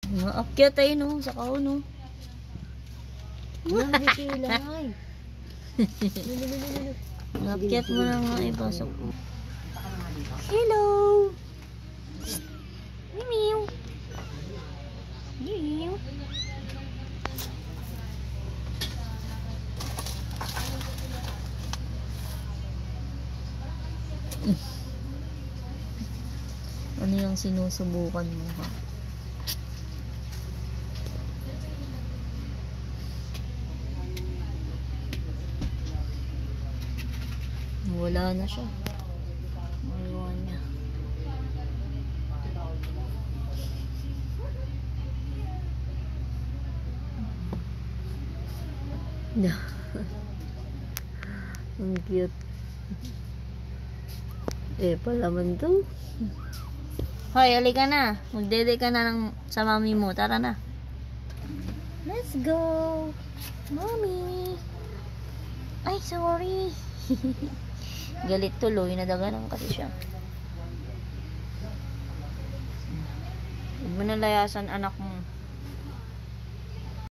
Maakyat tayo no, sa kao no. Yan, bikilay. Maakyat mo na nga ipasok mo. Hello! Meow! Meow! Ano yung sinusubukan mo ha? Wala na siya. Maiwan niya. Ang cute. Palaman to. Hoy, halika na. Magdede ka na sa mami mo. Tara na. Let's go. Mommy. Ay, sorry. Galit tuloy. Nadaganan kasi siya. Huwag mo nalayasan anak mo.